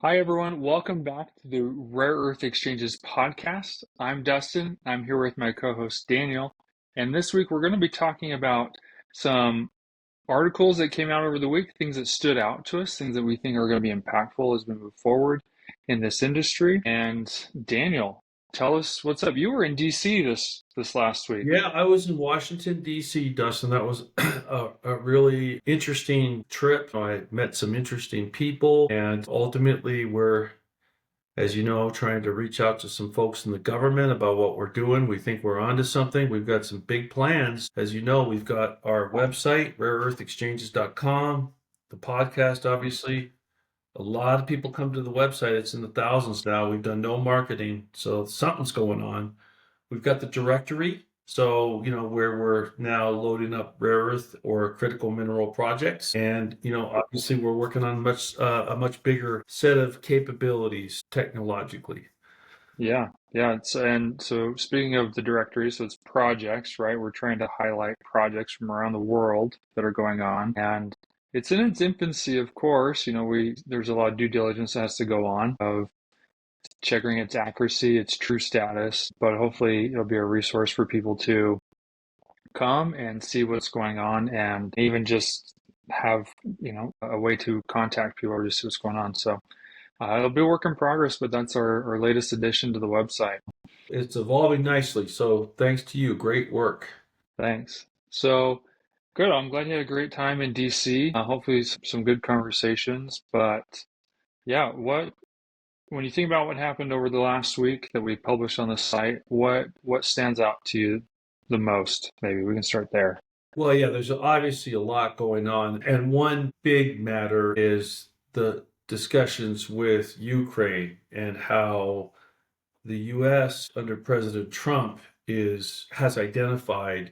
Hi, everyone. Welcome back to the Rare Earth Exchanges podcast. I'm Dustin. I'm here with my co host, Daniel. And this week, we're going to be talking about some articles that came out over the week, things that stood out to us, things that we think are going to be impactful as we move forward in this industry. And Daniel, tell us what's up. You were in DC this last week. Yeah, I was in Washington, D.C., Dustin. That was a really interesting trip. I met some interesting people, and ultimately, we're, as you know, trying to reach out to some folks in the government about what we're doing. We think we're onto something. We've got some big plans. As you know, we've got our website, rareearthexchanges.com, the podcast, obviously. A lot of people come to the website. It's in the thousands now. We've done no marketing, so something's going on. We've got the directory, so where we're now loading up rare earth or critical mineral projects, and obviously we're working on a much bigger set of capabilities technologically. Yeah, yeah. And so speaking of the directory, so it's projects, right? We're trying to highlight projects from around the world that are going on. And it's in its infancy, of course. There's a lot of due diligence that has to go on of checking its accuracy, its true status, but hopefully it'll be a resource for people to come and see what's going on and even just have, a way to contact people or just see what's going on. So it'll be a work in progress, but that's our latest addition to the website. It's evolving nicely, so thanks to you. Great work. Thanks. So good. I'm glad you had a great time in DC. Hopefully, some good conversations. But yeah, when you think about what happened over the last week that we published on the site, what stands out to you the most? Maybe we can start there. Well, yeah, there's obviously a lot going on, and one big matter is the discussions with Ukraine and how the U.S. under President Trump is has identified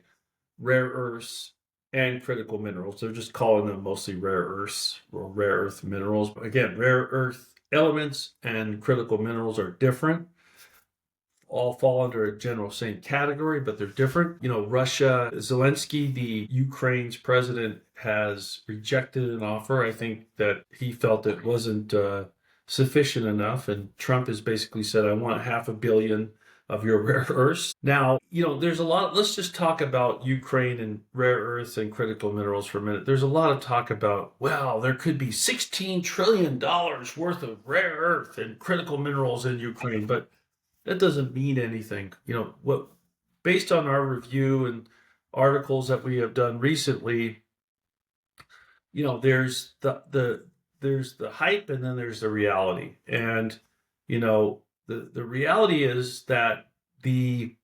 rare earths and critical minerals. They're just calling them mostly rare earths or rare earth minerals. But again, rare earth elements and critical minerals are different. All fall under a general same category, but they're different. Russia, Zelensky, the Ukraine's president, has rejected an offer. I think that he felt it wasn't sufficient enough, and Trump has basically said, "I want $500 million of your rare earths." Now, there's a lot. Let's just talk about Ukraine and rare earths and critical minerals for a minute. There's a lot of talk about, well, there could be $16 trillion worth of rare earth and critical minerals in Ukraine, but that doesn't mean anything. Based on our review and articles that we have done recently, there's the hype and then there's the reality. And the reality is that the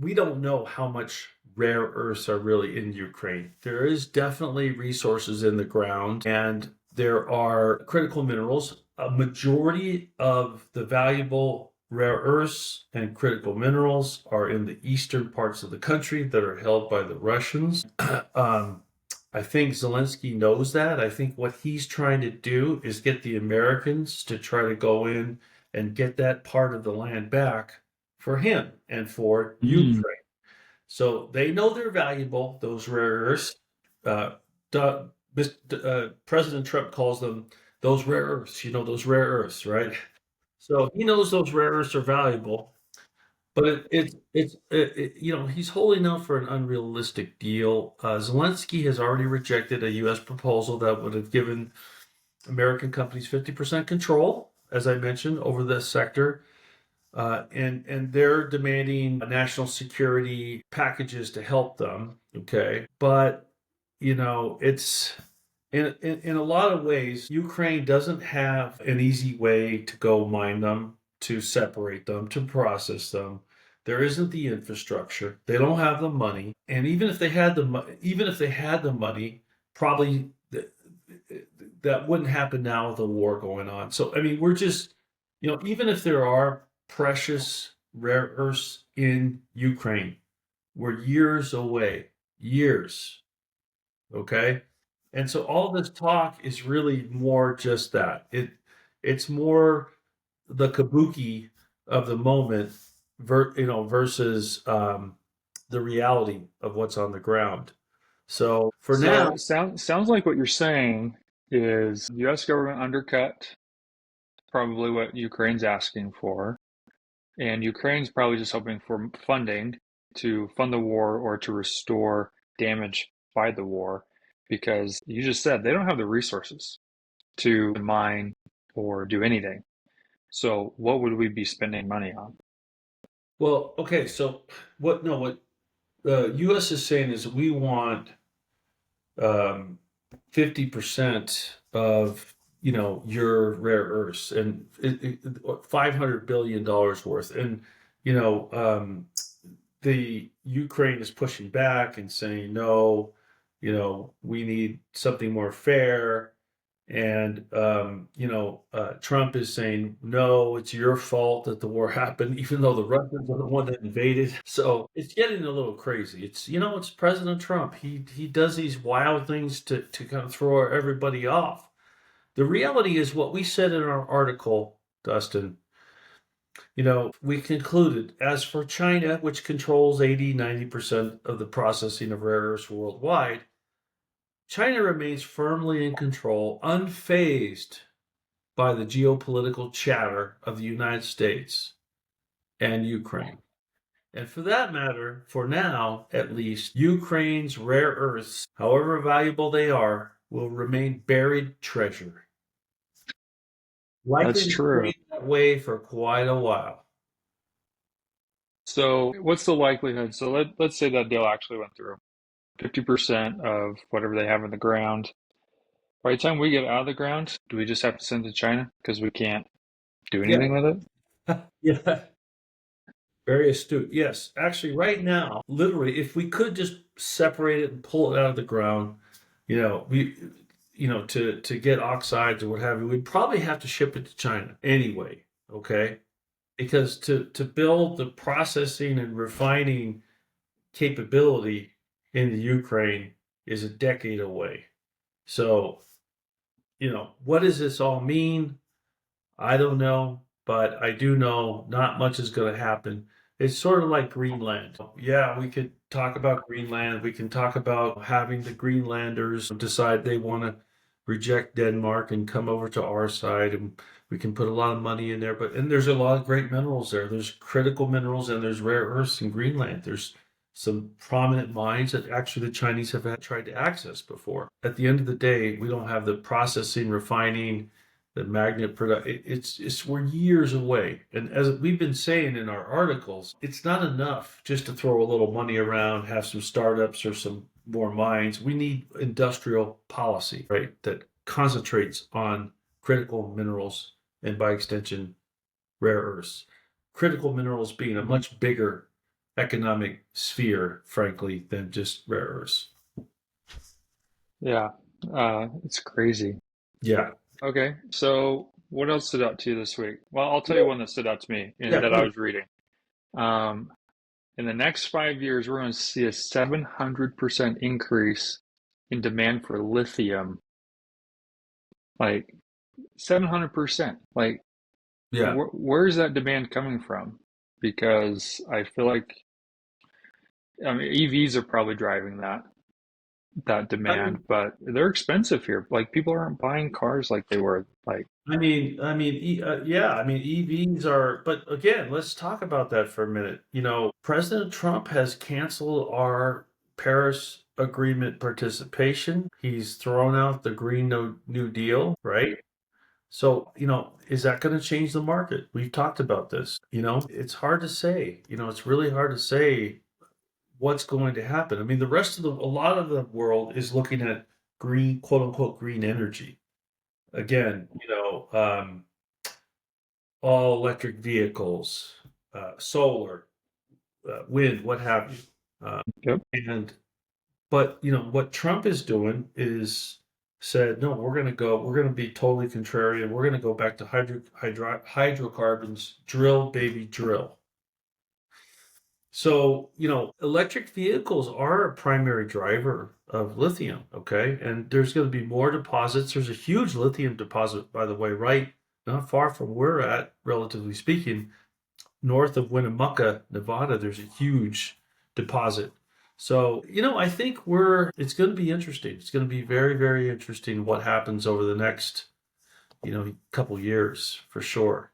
we don't know how much rare earths are really in Ukraine. There is definitely resources in the ground, and there are critical minerals. A majority of the valuable rare earths and critical minerals are in the eastern parts of the country that are held by the Russians. I think Zelensky knows that. I think what he's trying to do is get the Americans to try to go in and get that part of the land back for him and for Mm, Ukraine. So they know they're valuable, those rare earths. Uh, President Trump calls them those rare earths, those rare earths, right? So he knows those rare earths are valuable, but he's holding out for an unrealistic deal. Zelensky has already rejected a U.S. proposal that would have given American companies 50% control, as I mentioned, over this sector. And they're demanding national security packages to help them. Okay, but it's in a lot of ways, Ukraine doesn't have an easy way to go mine them, to separate them, to process them. There isn't the infrastructure. They don't have the money, and even if they had the money, probably that wouldn't happen now with the war going on. So I mean, we're just even if there are precious rare earths in Ukraine, we're years away, years. Okay. And so all this talk is really more just that. It's more the kabuki of the moment, versus the reality of what's on the ground. So for so now, sounds like what you're saying is the U.S. government undercut probably what Ukraine's asking for. And Ukraine's probably just hoping for funding to fund the war or to restore damage by the war, because you just said they don't have the resources to mine or do anything. So what would we be spending money on? Well, okay, so what? No, what the U.S. is saying is we want um, 50% of your rare earths and $500 billion worth, and you know the Ukraine is pushing back and saying no, we need something more fair. And Trump is saying, no, it's your fault that the war happened, even though the Russians are the one that invaded. So it's getting a little crazy. It's President Trump. He does these wild things to kind of throw everybody off. The reality is what we said in our article, Dustin. We concluded, as for China, which controls 80-90% of the processing of rare earths worldwide, China remains firmly in control, unfazed by the geopolitical chatter of the United States and Ukraine. And for that matter, for now at least, Ukraine's rare earths, however valuable they are, will remain buried treasure. Likely That's to true. stay that way for quite a while. So what's the likelihood? So let's say that deal actually went through. 50% of whatever they have in the ground. By the time we get out of the ground, do we just have to send it to China because we can't do Yeah. anything with it? Yeah. Very astute. Yes. Actually, right now, literally, if we could just separate it and pull it out of the ground, we to get oxides or what have you, we'd probably have to ship it to China anyway. Okay. Because to build the processing and refining capability in the Ukraine is a decade away. So, what does this all mean? I don't know, but I do know not much is going to happen. It's sort of like Greenland. Yeah, we could talk about Greenland. We can talk about having the Greenlanders decide they want to reject Denmark and come over to our side, and we can put a lot of money in there. And there's a lot of great minerals there. There's critical minerals and there's rare earths in Greenland. There's some prominent mines that actually the Chinese have tried to access before. At the end of the day, we don't have the processing, refining, the magnet production. We're years away, and as we've been saying in our articles, it's not enough just to throw a little money around, have some startups or some more mines. We need industrial policy, right, that concentrates on critical minerals and by extension rare earths. Critical minerals being a Mhm. much bigger economic sphere, frankly, than just rare earths. Yeah, it's crazy. Yeah. Okay, so what else stood out to you this week? Well, I'll tell you Well, one that stood out to me and yeah, that I please. was reading. Um, in the next 5 years, we're going to see a 700% increase in demand for lithium. Like 700%. Like, Yeah. where is that demand coming from? Because I feel like, I mean, EVs are probably driving that I demand, mean, but they're expensive here. Like people aren't buying cars like they were. Like, yeah, I mean, EVs are, but again, let's talk about that for a minute. President Trump has canceled our Paris Agreement participation. He's thrown out the Green New Deal, right? So, is that going to change the market? We've talked about this. It's hard to say. It's really hard to say what's going to happen. I mean, a lot of the world is looking at green, quote unquote, green energy. Again, all electric vehicles, solar, wind, what have you. yep. And but what Trump is doing is said, no, we're going to be totally contrarian. We're going to go back to hydrocarbons, drill, baby, drill. So, electric vehicles are a primary driver of lithium, okay? And there's going to be more deposits. There's a huge lithium deposit, by the way, right not far from where we're at, relatively speaking, north of Winnemucca, Nevada. There's a huge deposit. So, I think it's going to be interesting. It's going to be very, very interesting what happens over the next couple years for sure.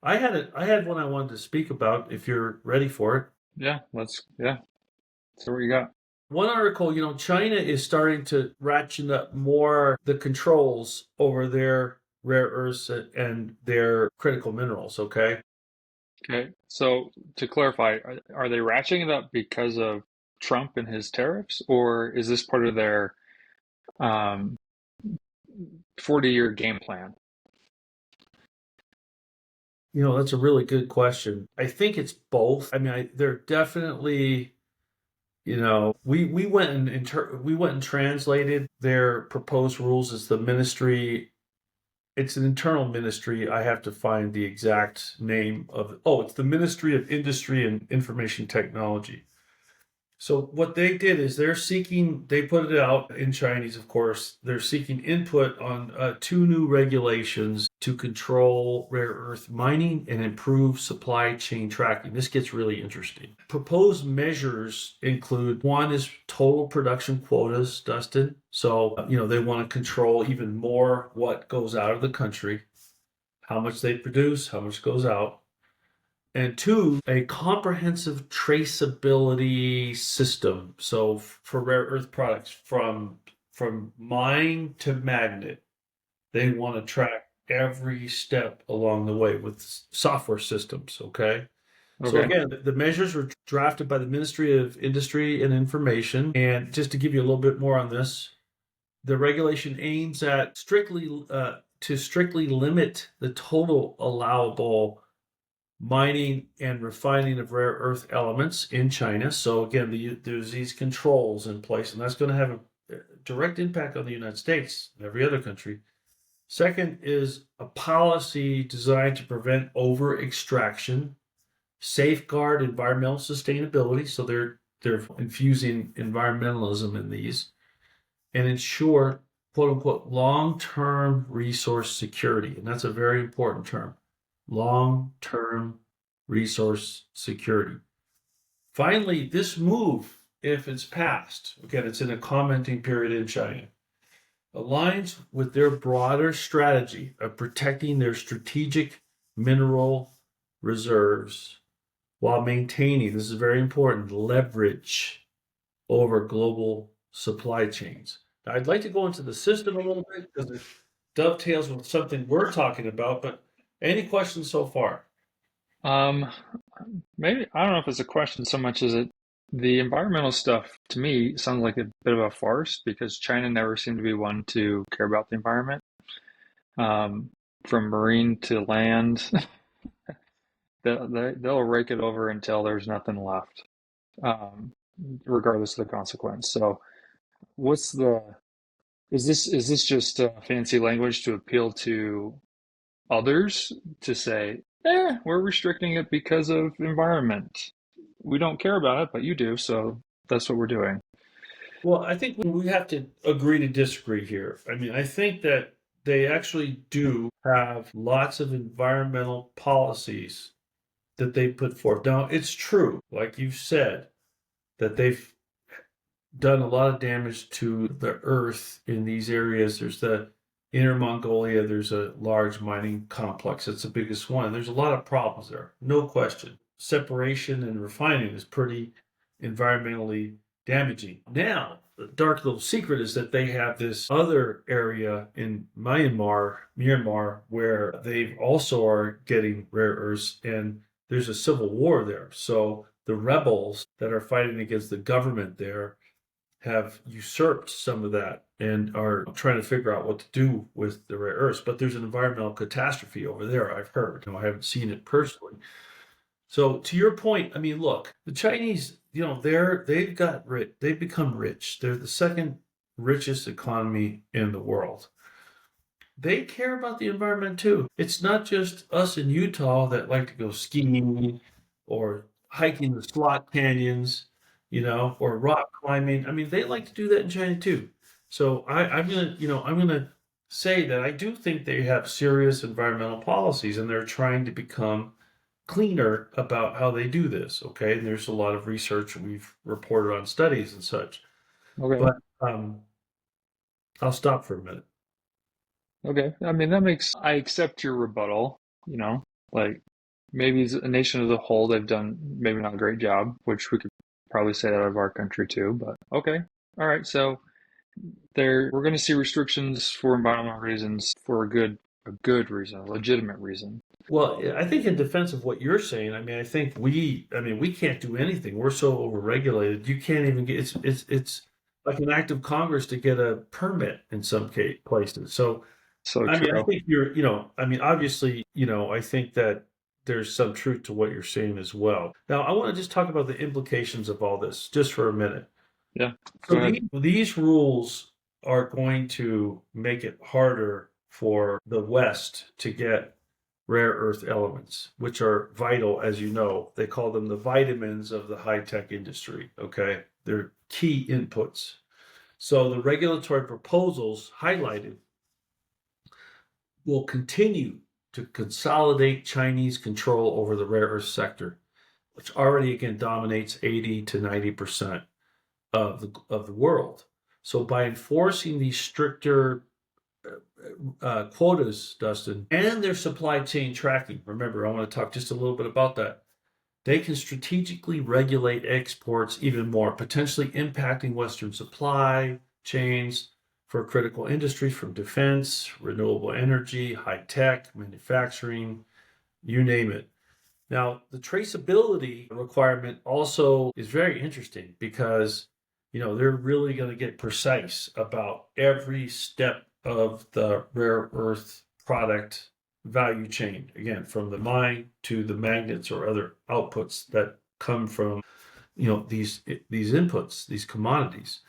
I had one I wanted to speak about if you're ready for it. Yeah. So what you got? One article, China is starting to ratchet up more the controls over their rare earths and their critical minerals, okay? Okay. So to clarify, are they ratcheting it up because of Trump and his tariffs, or is this part of their um, 40-year game plan? That's a really good question. I think it's both. I mean, they're definitely, we went and we went and translated their proposed rules as the ministry. It's an internal ministry. I have to find the exact name of. Oh, it's the Ministry of Industry and Information Technology. So what they did is they put it out in Chinese, of course. They're seeking input on two new regulations to control rare earth mining and improve supply chain tracking. This gets really interesting. Proposed measures include one is total production quotas, Dustin. So, they want to control even more what goes out of the country, how much they produce, how much goes out, and two, a comprehensive traceability system. So for rare earth products, from mine to magnet, they want to track every step along the way with software systems. Okay. So Okay. again, the measures were drafted by the Ministry of Industry and Information. And just to give you a little bit more on this, the regulation aims at strictly limit the total allowable mining and refining of rare earth elements in China. So again, there's these controls in place, and that's going to have a direct impact on the United States and every other country. Second is a policy designed to prevent over extraction, safeguard environmental sustainability. So they're infusing environmentalism in these, and ensure quote unquote long-term resource security. And that's a very important term. Long-term resource security. Finally, this move, if it's passed, again, it's in a commenting period in China, aligns with their broader strategy of protecting their strategic mineral reserves while maintaining, this is very important, leverage over global supply chains. Now, I'd like to go into the system a little bit because it dovetails with something we're talking about, but any questions so far? Um, Maybe I don't know if it's a question so much as the environmental stuff to me sounds like a bit of a farce because China never seemed to be one to care about the environment. Um, from marine to land, they'll rake it over until there's nothing left, um, regardless of the consequence. So, what's the is this just fancy language to appeal to others to say, we're restricting it because of environment. We don't care about it, but you do, so that's what we're doing. Well, I think we have to agree to disagree here. I mean, I think that they actually do have lots of environmental policies that they put forth. Now, it's true, like you've said, that they've done a lot of damage to the earth in these areas. There's the Inner Mongolia, there's a large mining complex. It's the biggest one. There's a lot of problems there, no question. Separation and refining is pretty environmentally damaging. Now, the dark little secret is that they have this other area in Myanmar, where they also are getting rare earths, and there's a civil war there. So the rebels that are fighting against the government there have usurped some of that and are trying to figure out what to do with the rare earths. But there's an environmental catastrophe over there, I've heard. I haven't seen it personally. So to your point, I mean, look, the Chinese, they've become rich. They're the second richest economy in the world. They care about the environment too. It's not just us in Utah that like to go skiing or hiking the slot canyons, or rock climbing. I mean, they like to do that in China too. So I'm gonna say that I do think they have serious environmental policies and they're trying to become cleaner about how they do this. Okay, and there's a lot of research we've reported on studies and such. Okay. But I'll stop for a minute. Okay. I mean, that makes, I accept your rebuttal, you know, like maybe as a nation as a whole, they've done maybe not a great job, which we could probably say that of our country too, but okay. All right. So we're going to see restrictions for environmental reasons for a good reason, a legitimate reason. Well, I think in defense of what you're saying, I mean, I mean, we can't do anything. We're so overregulated. You can't even get, it's like an act of Congress to get a permit in some places. So, So I mean, I true. think I mean, obviously, I think that there's some truth to what you're saying as well. Now, I want to just talk about the implications of all this just for a minute. Yeah. Go So ahead. these rules are going to make it harder for the West to get rare earth elements, which are vital, as you know. They call them the vitamins of the high tech industry. Okay. They're key inputs. So the regulatory proposals highlighted will continue to consolidate Chinese control over the rare earth sector, which already again dominates 80 to 90% of the world. So by enforcing these stricter quotas, Dustin, and their supply chain tracking, remember, I want to talk just a little bit about that. They can strategically regulate exports even more, potentially impacting Western supply chains for critical industries from defense, renewable energy, high tech, manufacturing, you name it. Now, the traceability requirement also is very interesting because, they're really going to get precise about every step of the rare earth product value chain. Again, from the mine to the magnets or other outputs that come from, these inputs, these commodities.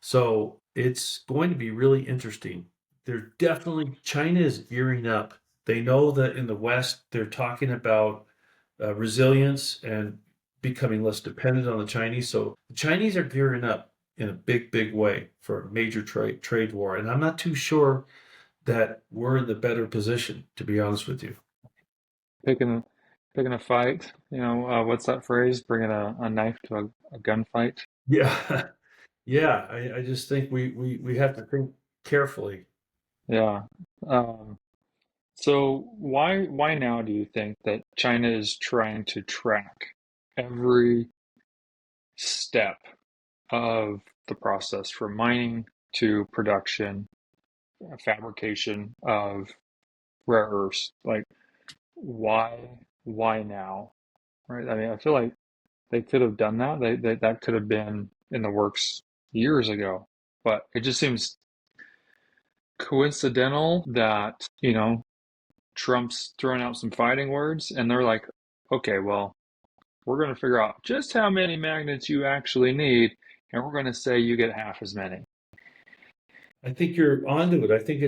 So it's going to be really interesting. They're definitely China is gearing up. They know that in the West they're talking about resilience and becoming less dependent on the Chinese. So the Chinese are gearing up in a big, big way for a major trade war. And I'm not too sure that we're in the better position, to be honest with you. Picking picking a fight. What's that phrase? Bringing a knife to a gunfight. Yeah. Yeah. I just think we have to think carefully. Yeah. Um, so why now do you think that China is trying to track every step of the process from mining to production, fabrication of rare earths? Like why now? Right? I mean, I feel like they could have done that. That could have been in the works years ago. But it just seems coincidental that, Trump's throwing out some fighting words and they're like, okay, well, we're going to figure out just how many magnets you actually need, and we're going to say you get half as many. I think you're onto it. I think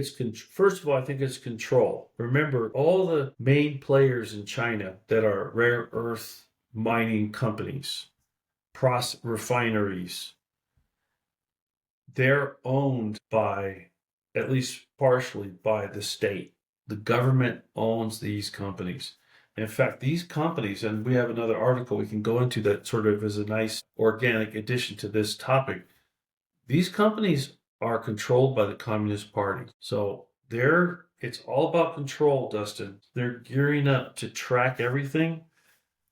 first of all, I think it's control. Remember, all the main players in China that are rare earth mining companies, refineries, they're owned by, at least partially, by the state. The government owns these companies. In fact, these companies, and we have another article we can go into that sort of is a nice organic addition to this topic. These companies are controlled by the Communist Party. So it's all about control, Dustin. They're gearing up to track everything,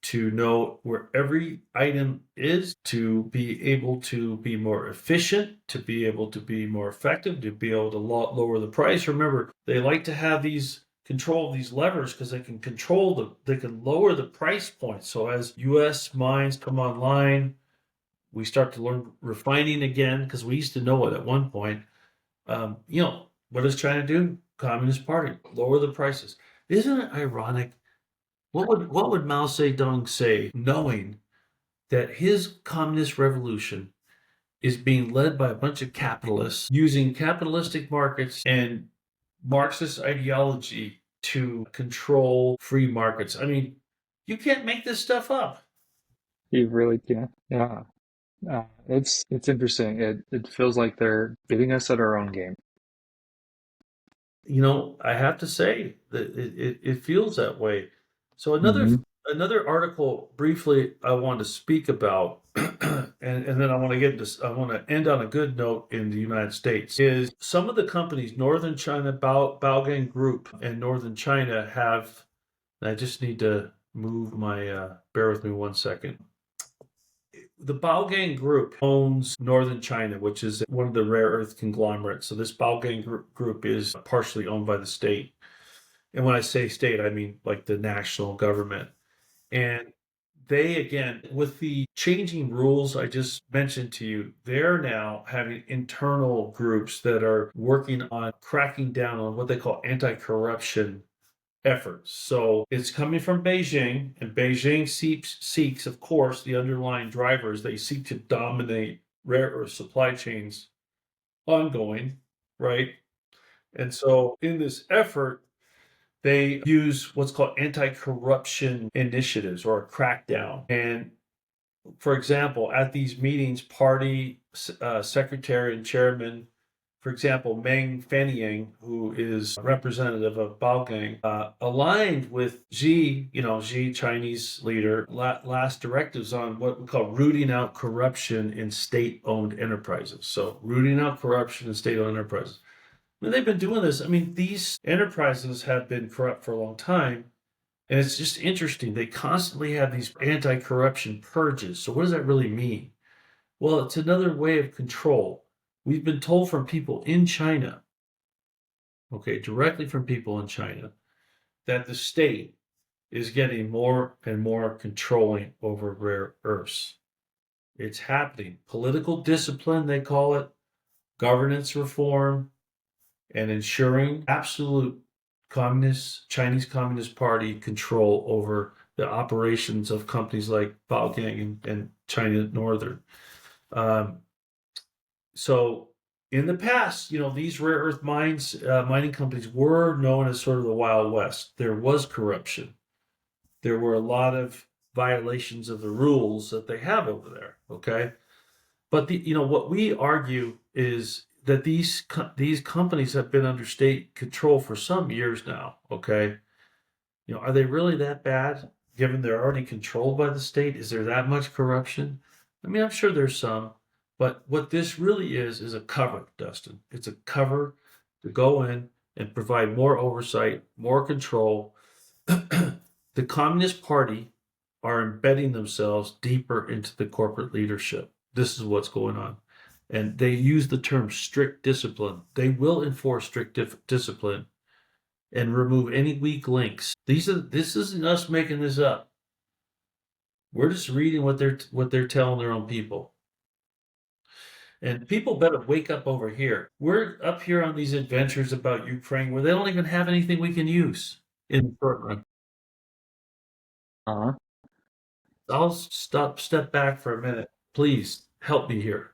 to know where every item is, to be able to be more efficient, to be able to be more effective, to be able to lower the price. Remember, they like to have these control these levers because they can lower the price point. So as US mines come online, we start to learn refining again because we used to know it at one point. What does China do? Communist Party, lower the prices. Isn't it ironic? What would Mao Zedong say, knowing that his communist revolution is being led by a bunch of capitalists using capitalistic markets and Marxist ideology to control free markets? I mean, you can't make this stuff up. You really can. Yeah. It's interesting. It feels like they're beating us at our own game. I have to say that it feels that way. So another Hmm. Another article briefly I want to speak about, and then I want to get into, I want to end on a good note in the United States, is some of the companies, Northern China, Baogang Group and Northern China have, and I just need to move my, bear with me 1 second. The Baogang Group owns Northern China, which is one of the rare earth conglomerates. So this Baogang Group is partially owned by the state. And when I say state, I mean like the national government. And they, again, with the changing rules I just mentioned to you, they're now having internal groups that are working on cracking down on what they call anti corruption efforts. So it's coming from Beijing, and Beijing seeks, of course, the underlying drivers. They seek to dominate rare earth supply chains ongoing, right? And so in this effort, they use what's called anti-corruption initiatives or a crackdown. And for example, at these meetings, party secretary and chairman, for example, Meng Fanyang, who is a representative of Baogang, aligned with Xi, Xi, Chinese leader, last directives on what we call rooting out corruption in state-owned enterprises. So rooting out corruption in state-owned enterprises. I mean, they've been doing this. I mean, these enterprises have been corrupt for a long time. And it's just interesting. They constantly have these anti corruption purges. So, what does that really mean? Well, it's another way of control. We've been told from people in China, okay, directly from people in China, that the state is getting more and more controlling over rare earths. It's happening. Political discipline, they call it, governance reform, and ensuring absolute Chinese Communist Party control over the operations of companies like Baogang and China Northern. Um, so in the past, these rare earth mining companies were known as sort of the Wild West. There was corruption. There were a lot of violations of the rules that they have over there. Okay, but what we argue is that these companies have been under state control for some years now. Okay, are they really that bad? Given they're already controlled by the state, is there that much corruption? I mean, I'm sure there's some, but what this really is a cover, Dustin. It's a cover to go in and provide more oversight, more control. The Communist Party are embedding themselves deeper into the corporate leadership. This is what's going on. And they use the term strict discipline. They will enforce strict discipline and remove any weak links. This isn't us making this up. We're just reading what they're telling their own people. And people better wake up over here. We're up here on these adventures about Ukraine where they don't even have anything we can use in the short run. Uh-huh. I'll step back for a minute. Please help me here.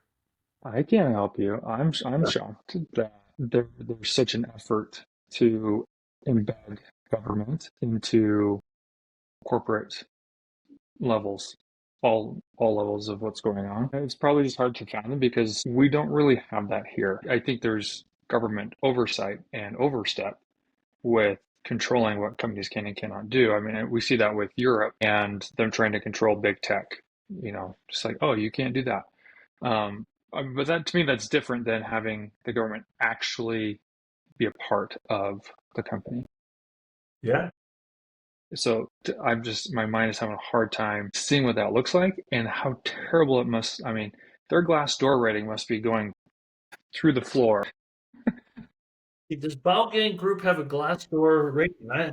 I can't help you. I'm shocked that there's such an effort to embed government into corporate levels, all levels of what's going on. It's probably just hard to fathom because we don't really have that here. I think there's government oversight and overstep with controlling what companies can and cannot do. I mean, we see that with Europe and them trying to control big tech, just like, oh, you can't do that. But that to me, that's different than having the government actually be a part of the company. Yeah. So my mind is having a hard time seeing what that looks like and how terrible it must. I mean, their Glassdoor rating must be going through the floor. Does Baogang Group have a Glassdoor rating? I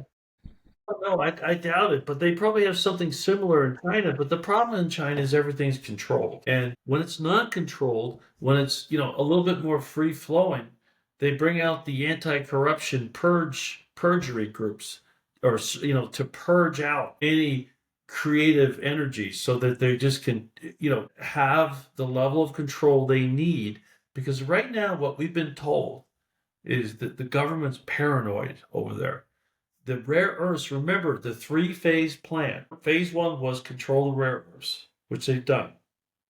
don't know. I doubt it, but they probably have something similar in China. But the problem in China is everything's controlled. And when it's not controlled, when it's, a little bit more free flowing, they bring out the anti-corruption purgery groups or, to purge out any creative energy so that they just can, have the level of control they need. Because right now, what we've been told is that the government's paranoid over there. The rare earths, remember the three-phase plan. Phase one was control the rare earths, which they've done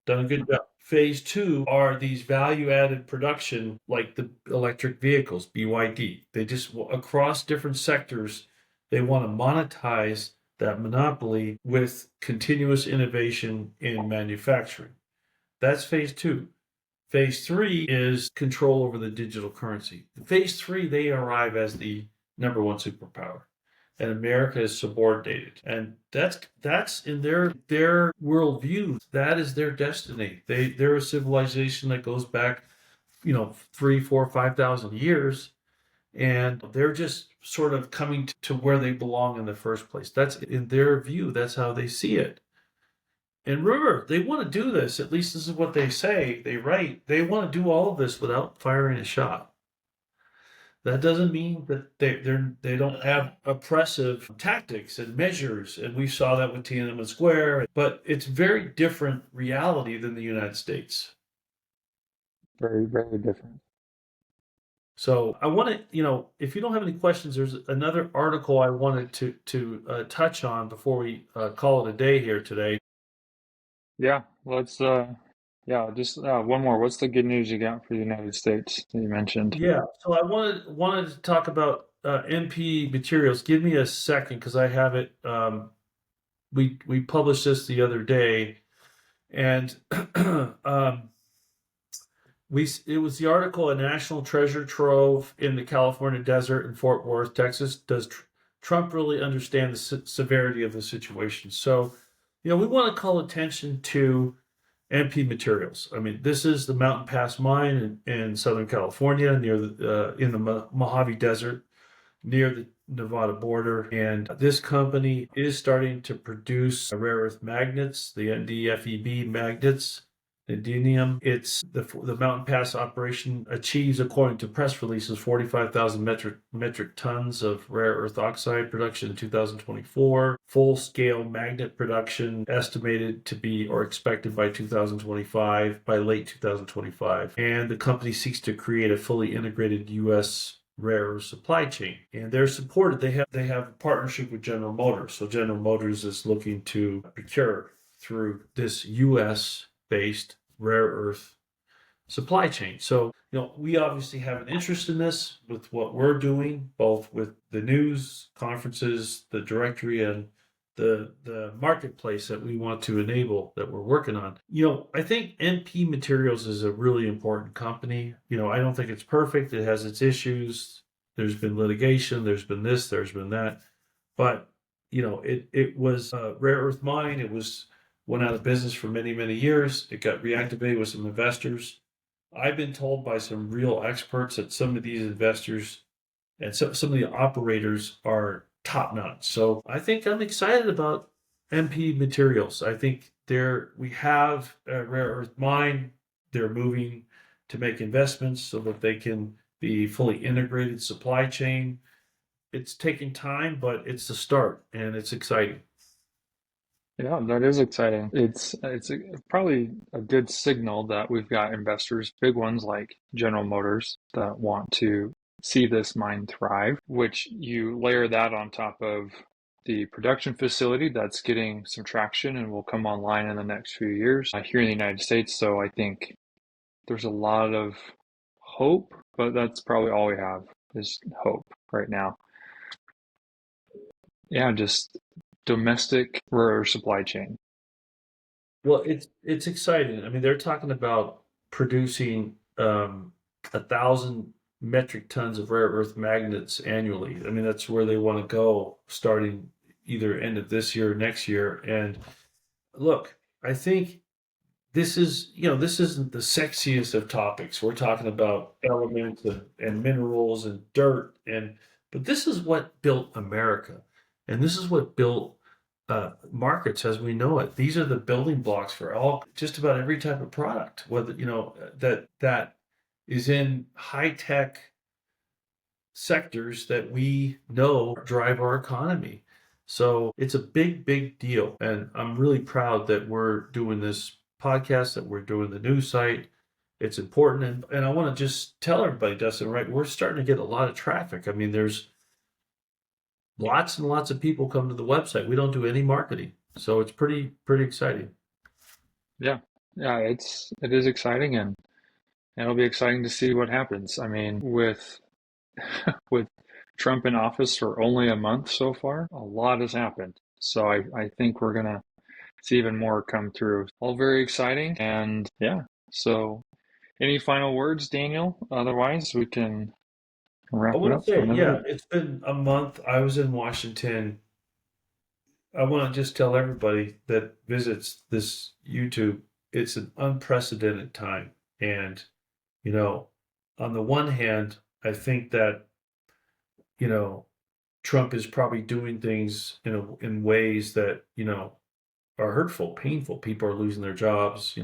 a good job. Phase two are these value-added production, like the electric vehicles, BYD. They just, across different sectors, they want to monetize that monopoly with continuous innovation in manufacturing. That's phase two. Phase three is control over the digital currency. Phase three, they arrive as the number one superpower, and America is subordinated, and that's in their worldview. That is their destiny. They're a civilization that goes back, 3, 4, 5,000 years, and they're just sort of coming to where they belong in the first place. That's in their view. That's how they see it. And remember, they want to do this. At least this is what they say. They write. They want to do all of this without firing a shot. That doesn't mean that they don't have oppressive tactics and measures, and we saw that with Tiananmen Square. But it's very different reality than the United States. Very, very different. So I want to, if you don't have any questions, there's another article I wanted to touch on before we call it a day here today. Yeah, let's yeah, just one more. What's the good news you got for the United States that you mentioned? Yeah, so I wanted to talk about NP materials. Give me a second because I have it. We published this the other day, and um, it was the article, "A National Treasure Trove in the California Desert in Fort Worth, Texas. Does Trump really understand the severity of the situation?" So, we want to call attention to MP Materials. I mean, this is the Mountain Pass mine in Southern California, near in the Mojave Desert, near the Nevada border. And this company is starting to produce rare earth magnets, the NdFeB magnets, neodymium. It's the Mountain Pass operation achieves, according to press releases, 45,000 metric tons of rare earth oxide production in 2024. Full scale magnet production estimated to be or expected by 2025, by late 2025. And the company seeks to create a fully integrated U.S. rare earth supply chain, and they're supported. They have a partnership with General Motors. So General Motors is looking to procure through this U.S. based rare earth supply chain. So, we obviously have an interest in this with what we're doing, both with the news conferences, the directory, and the marketplace that we want to enable, that we're working on. I think NP Materials is a really important company. I don't think it's perfect. It has its issues. There's been litigation. There's been this. There's been that. But it was a rare earth mine. It went out of business for many, many years. It got reactivated with some investors. I've been told by some real experts that some of these investors and some of the operators are top notch. So I think I'm excited about MP Materials. I think we have a rare earth mine. They're moving to make investments so that they can be fully integrated supply chain. It's taking time, but it's the start, and it's exciting. Yeah, that is exciting. Probably a good signal that we've got investors, big ones like General Motors, that want to see this mine thrive, which you layer that on top of the production facility that's getting some traction and will come online in the next few years here in the United States. So I think there's a lot of hope, but that's probably all we have is hope right now. Yeah, just domestic rare earth supply chain. Well, it's exciting. I mean, they're talking about producing 1,000 metric tons of rare earth magnets annually. I mean, that's where they want to go, starting either end of this year or next year. And look, I think this isn't the sexiest of topics. We're talking about elements and minerals and dirt, but this is what built America, and this is what built markets as we know it. These are the building blocks for just about every type of product, whether that is in high tech sectors that we know drive our economy. So it's a big, big deal. And I'm really proud that we're doing this podcast, that we're doing the news site. It's important. And I want to just tell everybody, Dustin, right? We're starting to get a lot of traffic. I mean, there's lots and lots of people come to the website. We don't do any marketing. So it's pretty exciting. Yeah, yeah, it is exciting, and it'll be exciting to see what happens. I mean, with with Trump in office for only a month so far, a lot has happened. So I think we're gonna see even more come through. All very exciting, and yeah. So any final words, Daniel? Otherwise, we can I wrap it want up to for say, another yeah, week. it's been a month. I was in Washington. I want to just tell everybody that visits this YouTube, it's an unprecedented time. And, you know, on the one hand, I think that, you know, Trump is probably doing things in ways that, are hurtful, painful. People are losing their jobs.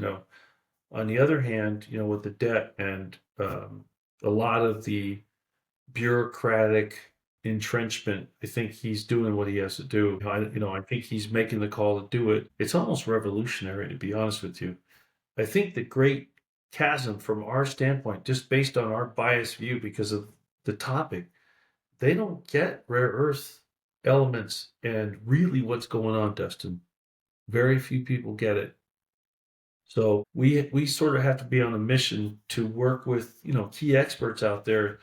On the other hand, with the debt and a lot of the bureaucratic entrenchment. I think he's doing what he has to do. I think he's making the call to do it. It's almost revolutionary, to be honest with you. I think the great chasm from our standpoint, just based on our biased view because of the topic, they don't get rare earth elements and really what's going on, Dustin. Very few people get it. So we sort of have to be on a mission to work with key experts out there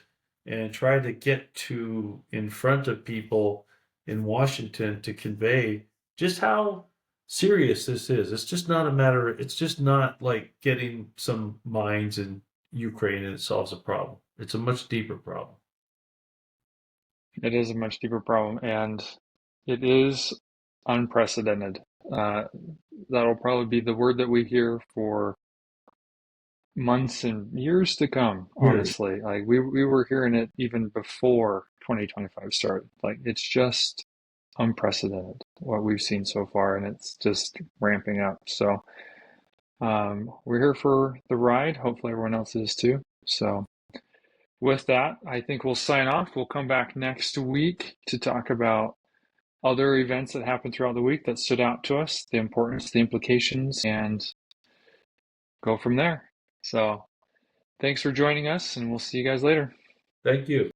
and try to get to in front of people in Washington to convey just how serious this is. It's just not a matter. It's just not like getting some mines in Ukraine and it solves a problem. It's a much deeper problem. It is a much deeper problem, and it is unprecedented. Uh, that'll probably be the word that we hear for months and years to come, Years. honestly. Like we were hearing it even before 2025 started. Like it's just unprecedented what we've seen so far, and it's just ramping up. So we're here for the ride. Hopefully everyone else is too. So with that, I think we'll sign off. We'll come back next week to talk about other events that happened throughout the week that stood out to us, the importance, the implications, and go from there. So thanks for joining us, and we'll see you guys later. Thank you.